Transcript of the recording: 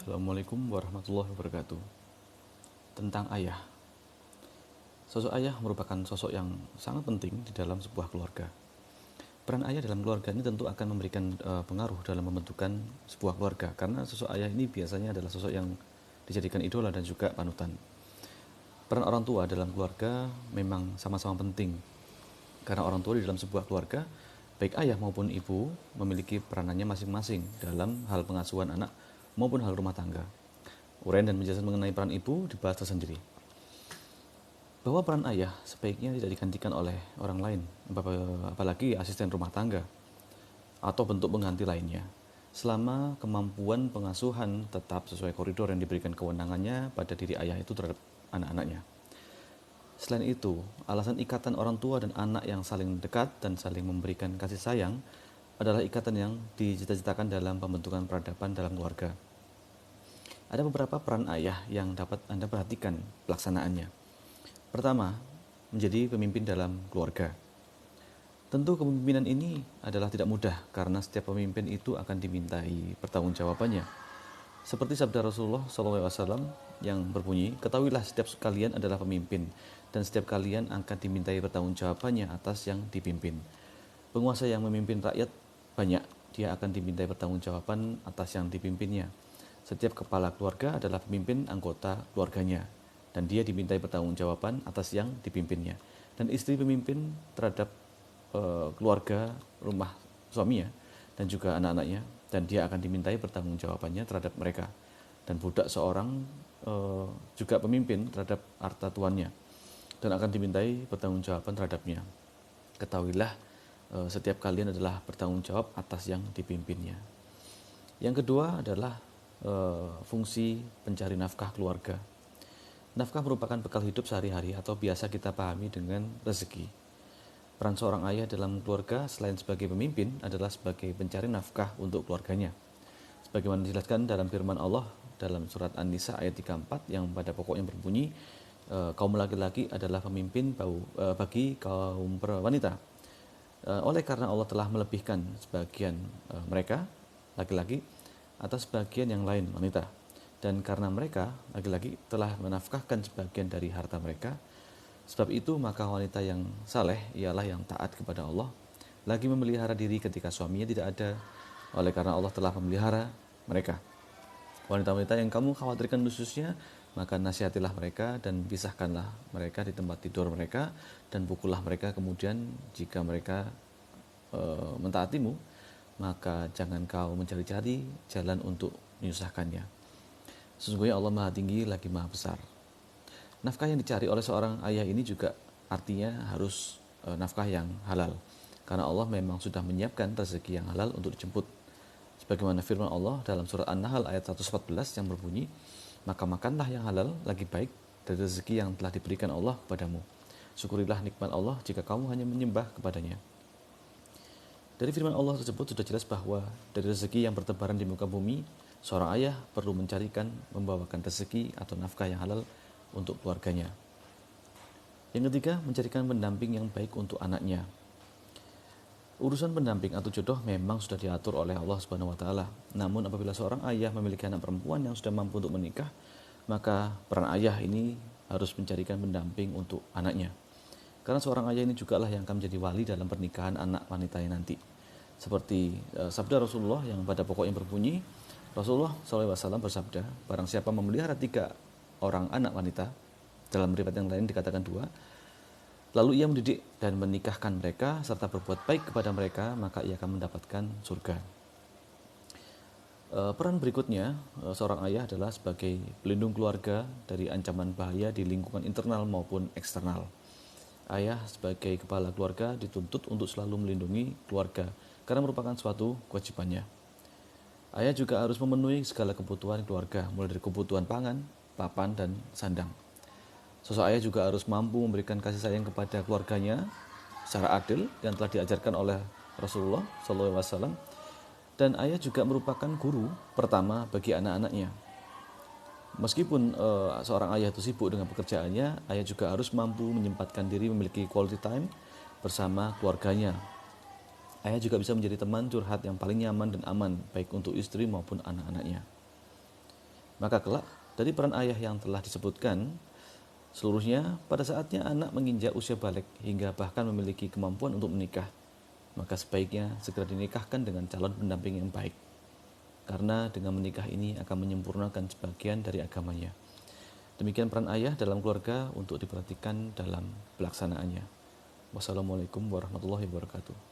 Assalamualaikum warahmatullahi wabarakatuh. Tentang ayah. Sosok ayah merupakan sosok yang sangat penting di dalam sebuah keluarga. Peran ayah dalam keluarga ini tentu akan memberikan pengaruh dalam pembentukan sebuah keluarga, karena sosok ayah ini biasanya adalah sosok yang dijadikan idola dan juga panutan. Peran orang tua dalam keluarga memang sama-sama penting, karena orang tua di dalam sebuah keluarga, baik ayah maupun ibu, memiliki peranannya masing-masing dalam hal pengasuhan anak maupun hal rumah tangga. Uraian dan penjelasan mengenai peran ibu dibahas tersendiri. Bahwa peran ayah sebaiknya tidak digantikan oleh orang lain, apalagi asisten rumah tangga atau bentuk pengganti lainnya, selama kemampuan pengasuhan tetap sesuai koridor yang diberikan kewenangannya pada diri ayah itu terhadap anak-anaknya. Selain itu, alasan ikatan orang tua dan anak yang saling dekat dan saling memberikan kasih sayang adalah ikatan yang dicita-citakan dalam pembentukan peradaban dalam keluarga. Ada beberapa peran ayah yang dapat Anda perhatikan pelaksanaannya. Pertama, menjadi pemimpin dalam keluarga. Tentu kepemimpinan ini adalah tidak mudah karena setiap pemimpin itu akan dimintai pertanggungjawabannya. Seperti sabda Rasulullah SAW yang berbunyi, ketahuilah setiap kalian adalah pemimpin dan setiap kalian akan dimintai pertanggungjawabannya atas yang dipimpin. Penguasa yang memimpin rakyat banyak, dia akan dimintai pertanggungjawaban atas yang dipimpinnya. Setiap kepala keluarga adalah pemimpin anggota keluarganya, dan dia dimintai pertanggungjawaban atas yang dipimpinnya. Dan istri pemimpin terhadap keluarga rumah suaminya dan juga anak-anaknya, dan dia akan dimintai pertanggungjawabannya terhadap mereka. Dan budak seorang juga pemimpin terhadap harta tuannya dan akan dimintai pertanggungjawaban terhadapnya. Ketahuilah setiap kalian adalah bertanggung jawab atas yang dipimpinnya. Yang kedua adalah fungsi pencari nafkah keluarga. Nafkah merupakan bekal hidup sehari-hari atau biasa kita pahami dengan rezeki. Peran seorang ayah dalam keluarga selain sebagai pemimpin adalah sebagai pencari nafkah untuk keluarganya. Sebagaimana dijelaskan dalam firman Allah dalam surat An-Nisa ayat 34 yang pada pokoknya berbunyi, kaum laki-laki adalah pemimpin bagi kaum wanita. Oleh karena Allah telah melebihkan sebagian mereka laki-laki atas sebagian yang lain wanita, dan karena mereka laki-laki telah menafkahkan sebagian dari harta mereka, sebab itu maka wanita yang saleh ialah yang taat kepada Allah, lagi memelihara diri ketika suaminya tidak ada, oleh karena Allah telah memelihara mereka. Wanita-wanita yang kamu khawatirkan khususnya, maka nasihatilah mereka dan pisahkanlah mereka di tempat tidur mereka, dan pukullah mereka kemudian jika mereka mentaatimu, maka jangan kau mencari-cari jalan untuk menyusahkannya. Sesungguhnya Allah Maha Tinggi lagi Maha Besar. Nafkah yang dicari oleh seorang ayah ini juga artinya harus nafkah yang halal, karena Allah memang sudah menyiapkan rezeki yang halal untuk dijemput. Sebagaimana firman Allah dalam surat An-Nahl ayat 114 yang berbunyi, maka makanlah yang halal lagi baik dari rezeki yang telah diberikan Allah kepadamu. Syukurilah nikmat Allah jika kamu hanya menyembah kepadanya. Dari firman Allah tersebut sudah jelas bahwa dari rezeki yang bertebaran di muka bumi, seorang ayah perlu membawakan rezeki atau nafkah yang halal untuk keluarganya. Yang ketiga, mencarikan pendamping yang baik untuk anaknya. Urusan pendamping atau jodoh memang sudah diatur oleh Allah Subhanahu wa taala. Namun apabila seorang ayah memiliki anak perempuan yang sudah mampu untuk menikah, maka peran ayah ini harus mencarikan pendamping untuk anaknya. Karena seorang ayah ini jugalah yang akan menjadi wali dalam pernikahan anak wanitanya nanti. Seperti sabda Rasulullah yang pada pokoknya berbunyi, Rasulullah SAW bersabda, barang siapa memelihara 3 orang anak wanita, dalam riwayat yang lain dikatakan 2, lalu ia mendidik dan menikahkan mereka serta berbuat baik kepada mereka, maka ia akan mendapatkan surga. Peran berikutnya seorang ayah adalah sebagai pelindung keluarga dari ancaman bahaya di lingkungan internal maupun eksternal. Ayah sebagai kepala keluarga dituntut untuk selalu melindungi keluarga karena merupakan suatu kewajibannya. Ayah juga harus memenuhi segala kebutuhan keluarga, mulai dari kebutuhan pangan, papan, dan sandang. Sosok ayah juga harus mampu memberikan kasih sayang kepada keluarganya secara adil yang telah diajarkan oleh Rasulullah SAW. Dan ayah juga merupakan guru pertama bagi anak-anaknya. Meskipun seorang ayah itu sibuk dengan pekerjaannya, ayah juga harus mampu menyempatkan diri memiliki quality time bersama keluarganya. Ayah juga bisa menjadi teman curhat yang paling nyaman dan aman, baik untuk istri maupun anak-anaknya. Maka kelak dari peran ayah yang telah disebutkan seluruhnya, pada saatnya anak menginjak usia balik hingga bahkan memiliki kemampuan untuk menikah, maka sebaiknya segera dinikahkan dengan calon pendamping yang baik. Karena dengan menikah ini akan menyempurnakan sebagian dari agamanya. Demikian peran ayah dalam keluarga untuk diperhatikan dalam pelaksanaannya. Wassalamualaikum warahmatullahi wabarakatuh.